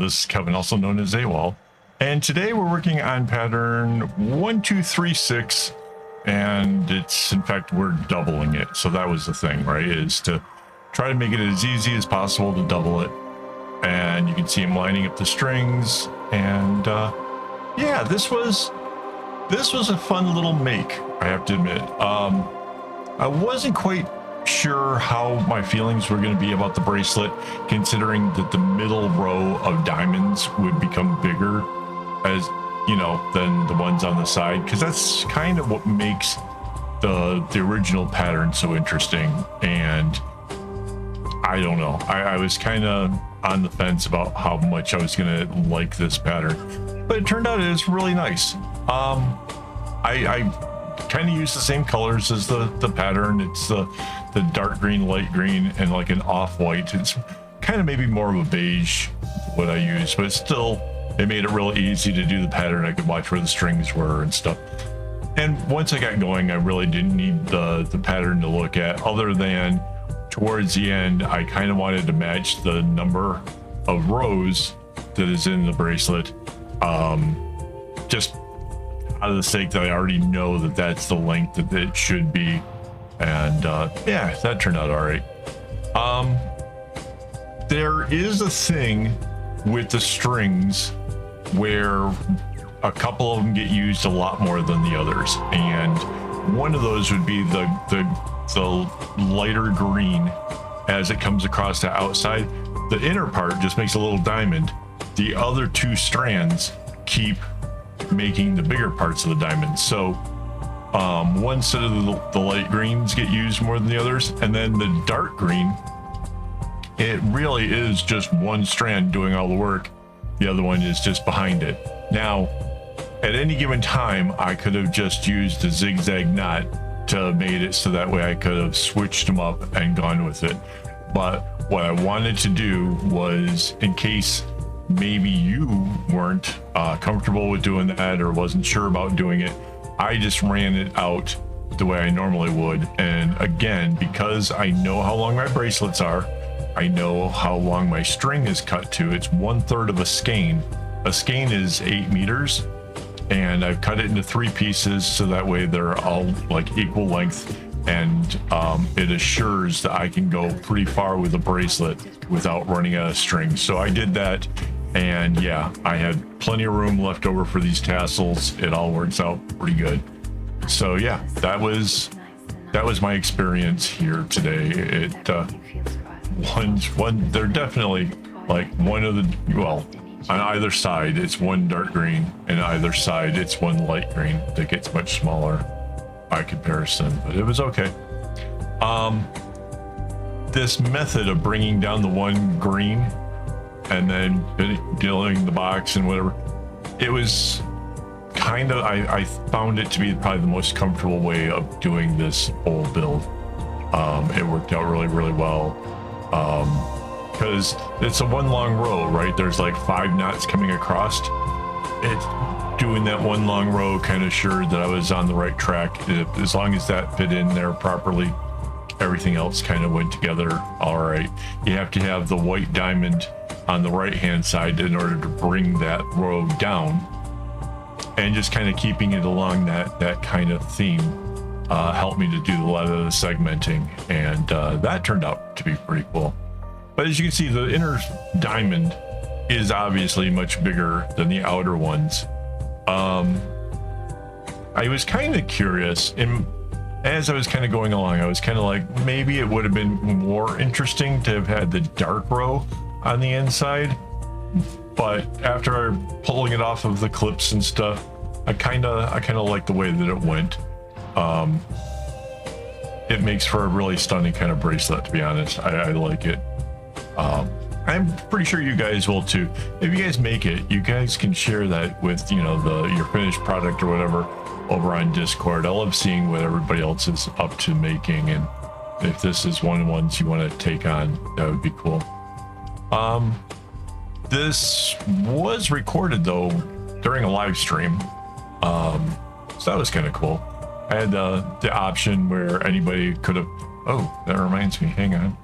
this is Kevin, also known as AWOL, and today we're working on pattern 1236, and it's, in fact, we're doubling it. So that was the thing, right, is to try to make it as easy as possible to double it. And you can see I'm lining up the strings, and yeah, this was a fun little make, I have to admit. I wasn't quite sure how my feelings were going to be about the bracelet, considering that the middle row of diamonds would become bigger, as you know, than the ones on the side, because that's kind of what makes the original pattern so interesting. And I don't know, I was kind of on the fence about how much I was going to like this pattern, but it turned out it was really nice. I kind of use the same colors as the pattern. It's the dark green, light green, and like an off-white. It's kind of maybe more of a beige what I use, but still, it made it real easy to do the pattern. I could watch where the strings were and stuff. And once I got going, I really didn't need the pattern to look at, other than towards the end, I kind of wanted to match the number of rows that is in the bracelet, just out of the sake that I already know that that's the length that it should be. And yeah, that turned out all right. There is a thing with the strings where a couple of them get used a lot more than the others, and one of those would be the lighter green. As it comes across the outside, the inner part just makes a little diamond. The other two strands keep making the bigger parts of the diamond. So one set of the light greens get used more than the others, and then the dark green, it really is just one strand doing all the work. The other one is just behind it. Now, at any given time, I could have just used a zigzag knot to made it so that way I could have switched them up and gone with it. But what I wanted to do was, in case maybe you weren't comfortable with doing that or wasn't sure about doing it, I just ran it out the way I normally would. And again, because I know how long my bracelets are, I know how long my string is cut to. It's 1/3 of a skein. A skein is 8 meters, and I've cut it into 3 pieces so that way they're all like equal length, and it assures that I can go pretty far with a bracelet without running out of string. So I did that, and yeah, I had plenty of room left over for these tassels. It all works out pretty good. So yeah, that was my experience here today. It they're definitely like one of the, well, on either side it's one dark green, and either side it's one light green that gets much smaller by comparison, but it was okay. This method of bringing down the one green and then dealing the box and whatever, it was kind of, I found it to be probably the most comfortable way of doing this whole build. It worked out really, really well, because it's a one long row, right? There's like 5 knots coming across. Doing that one long row kind of assured that I was on the right track. As long as that fit in there properly, everything else kind of went together all right. You have to have the white diamond on the right hand side in order to bring that row down, and just kind of keeping it along that kind of theme helped me to do a lot of the segmenting, and that turned out to be pretty cool. But as you can see, the inner diamond is obviously much bigger than the outer ones. I was kind of curious, and as I was kind of going along, I was kind of like, maybe it would have been more interesting to have had the dark row on the inside. But after pulling it off of the clips and stuff, I kind of like the way that it went. It makes for a really stunning kind of bracelet, to be honest. I like it. I'm pretty sure you guys will too. If you guys make it, you guys can share that with, you know, your finished product or whatever over on Discord. I love seeing what everybody else is up to making, and if this is one of the ones you want to take on, that would be cool. This was recorded though during a live stream, so that was kind of cool. I had the option where anybody could have, oh, that reminds me, hang on.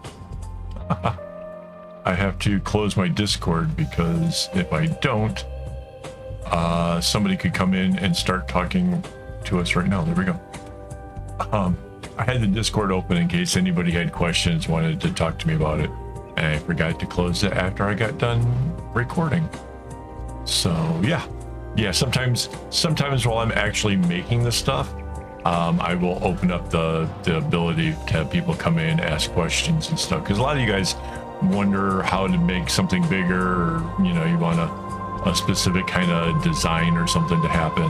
I have to close my Discord because if I don't, somebody could come in and start talking to us right now. There we go. I had the Discord open in case anybody had questions, wanted to talk to me about it, and I forgot to close it after I got done recording. So yeah, sometimes while I'm actually making the stuff, I will open up the ability to have people come in, ask questions and stuff, because a lot of you guys wonder how to make something bigger, or you want a specific kind of design or something to happen,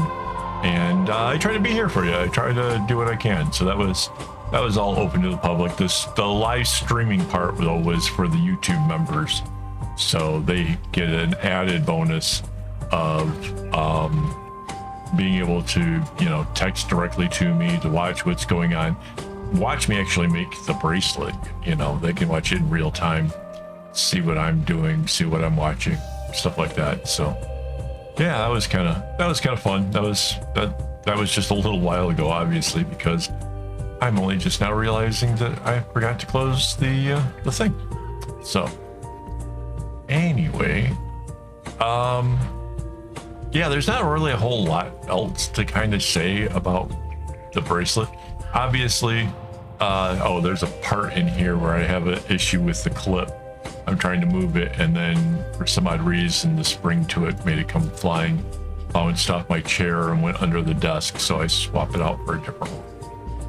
and I try to be here for you. I try to do what I can. So that was all open to the public. The live streaming part though was for the YouTube members, so they get an added bonus of being able to text directly to me to watch what's going on, watch me actually make the bracelet. They can watch it in real time, see what I'm doing, see what I'm watching, stuff like that. So yeah, that was kind of fun. That was just a little while ago, obviously, because I'm only just now realizing that I forgot to close the thing. So anyway, yeah, there's not really a whole lot else to kind of say about the bracelet. Obviously, there's a part in here where I have an issue with the clip. I'm trying to move it, and then for some odd reason, the spring to it made it come flying, bounced off my chair and went under the desk, so I swapped it out for a different one.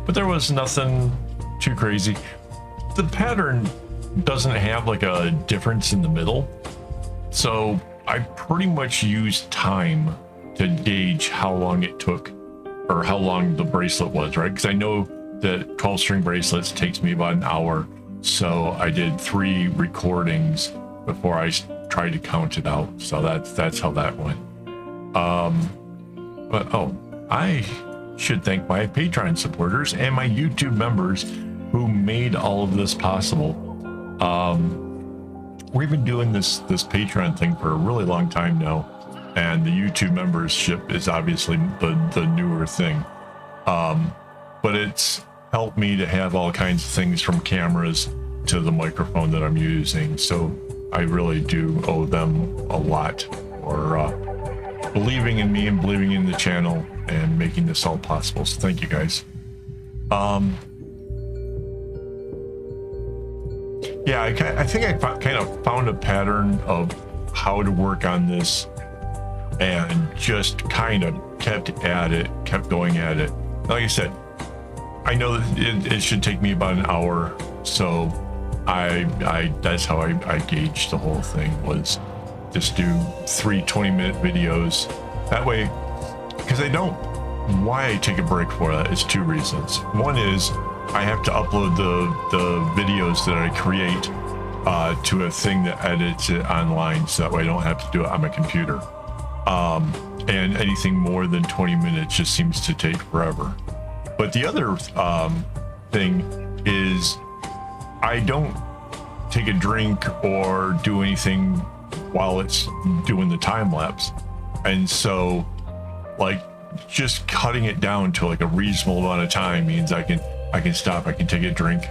But there was nothing too crazy. The pattern doesn't have like a difference in the middle, so I pretty much used time to gauge how long it took, or how long the bracelet was, right? Because I know that 12 string bracelets takes me about an hour, so I did 3 recordings before I tried to count it out. So that's how that went. But I should thank my Patreon supporters and my YouTube members who made all of this possible. We've been doing this Patreon thing for a really long time now, and the YouTube membership is obviously the newer thing. But it's helped me to have all kinds of things, from cameras to the microphone that I'm using. So I really do owe them a lot for believing in me and believing in the channel and making this all possible. So thank you guys. Yeah, I think I kind of found a pattern of how to work on this, and just kind of kept going at it. Like I said, I know that it should take me about an hour, so that's how I gauged the whole thing, was just do 3 20-minute videos. That way, because why I take a break for that is 2 reasons. One is I have to upload the videos that I create to a thing that edits it online, so that way I don't have to do it on my computer. And anything more than 20 minutes just seems to take forever. But the other thing is I don't take a drink or do anything while it's doing the time lapse. And so like just cutting it down to like a reasonable amount of time means I can stop, I can take a drink,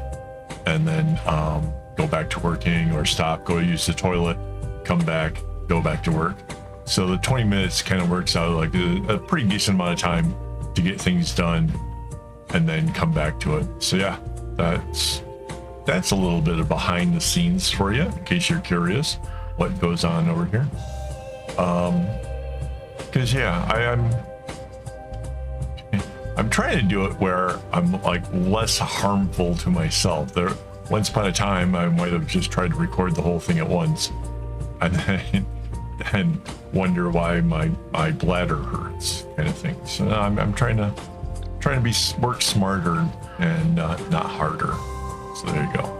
and then go back to working, or stop, go use the toilet, come back, go back to work. So the 20 minutes kind of works out like a pretty decent amount of time to get things done and then come back to it. So yeah, that's a little bit of behind the scenes for you, in case you're curious what goes on over here. Because yeah, I'm trying to do it where I'm like less harmful to myself. Once upon a time, I might have just tried to record the whole thing at once, and then wonder why my bladder hurts, kind of thing. So I'm trying to work smarter and not harder. So there you go.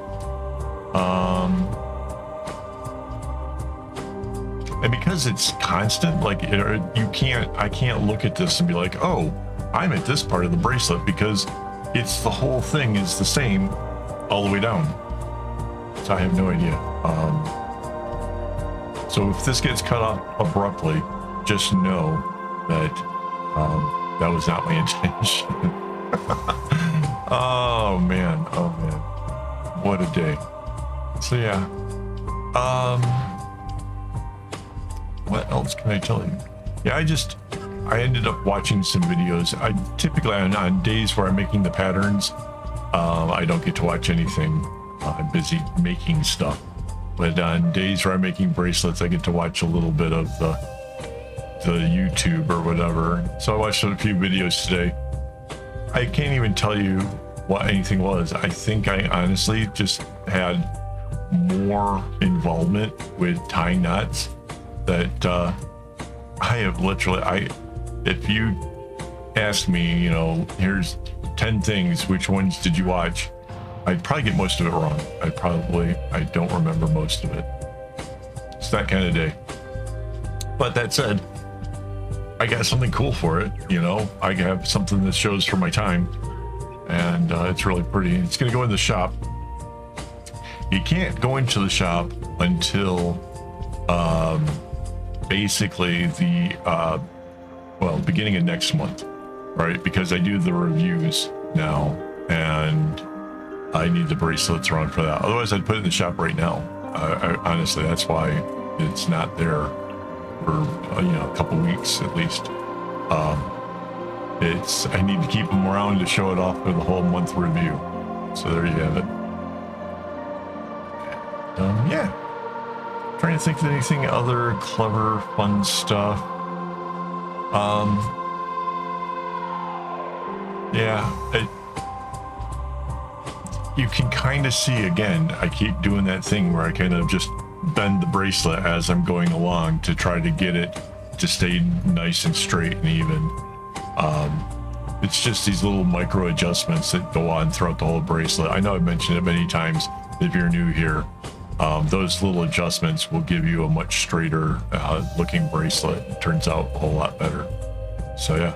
And because it's constant, like I can't look at this and be like, oh, I'm at this part of the bracelet, because the whole thing is the same all the way down. So I have no idea. So if this gets cut off abruptly, just know that that was not my intention. Oh man, what a day. So yeah, Um, what else can I tell you? Yeah, I ended up watching some videos. I typically on days where I'm making the patterns, I don't get to watch anything. I'm busy making stuff. But on days where I'm making bracelets, I get to watch a little bit of the YouTube or whatever. So I watched a few videos today. I can't even tell you what anything was. I think I honestly just had more involvement with tying knots that I have literally, if you asked me, you know, here's 10 things, which ones did you watch? I'd probably get most of it wrong. I don't remember most of it. It's that kind of day. But that said, I got something cool for it, you know. I have something that shows for my time, and it's really pretty. It's gonna go in the shop. You can't go into the shop until basically the beginning of next month, right? Because I do the reviews now, and I need the bracelets around for that. Otherwise, I'd put it in the shop right now. Honestly, that's why it's not there for a couple weeks at least. I need to keep them around to show it off for the whole month review. So there you have it. Yeah. Trying to think of anything other clever, fun stuff. You can kind of see, again, I keep doing that thing where I kind of just bend the bracelet as I'm going along to try to get it to stay nice and straight and even. It's just these little micro adjustments that go on throughout the whole bracelet. I know I've mentioned it many times. If you're new here, those little adjustments will give you a much straighter looking bracelet. It turns out a whole lot better. So yeah,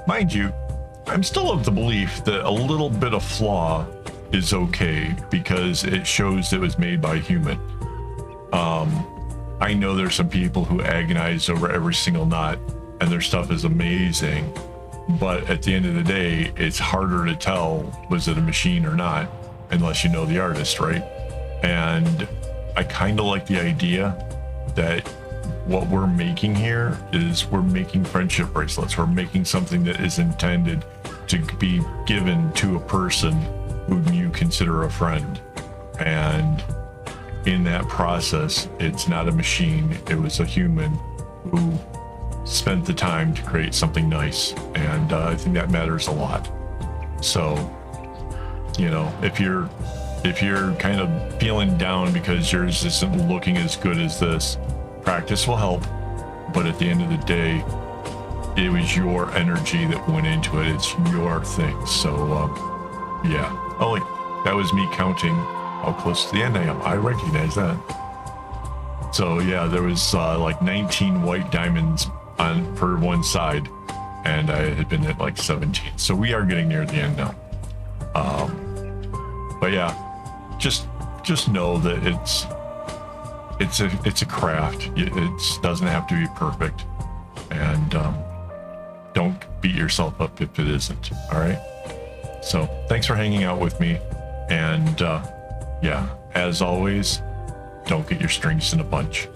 mind you, I'm still of the belief that a little bit of flaw is okay because it shows it was made by a human. I know there's some people who agonize over every single knot and their stuff is amazing, but at the end of the day, it's harder to tell was it a machine or not unless you know the artist, right? And I kind of like the idea that what we're making here is we're making friendship bracelets. We're making something that is intended to be given to a person whom you consider a friend. And in that process, it's not a machine. It was a human who spent the time to create something nice. And I think that matters a lot. So, you know, if you're kind of feeling down because yours isn't looking as good as this, practice will help. But at the end of the day, it was your energy that went into it. It's your thing. So, yeah. Oh, like that was me counting how close to the end I am. I recognize that. So yeah, there was like 19 white diamonds on per one side, and I had been at like 17. So we are getting near the end now. But yeah, just know that it's a craft. It doesn't have to be perfect, and don't beat yourself up if it isn't. All right. So thanks for hanging out with me, and yeah, as always, don't get your strings in a bunch.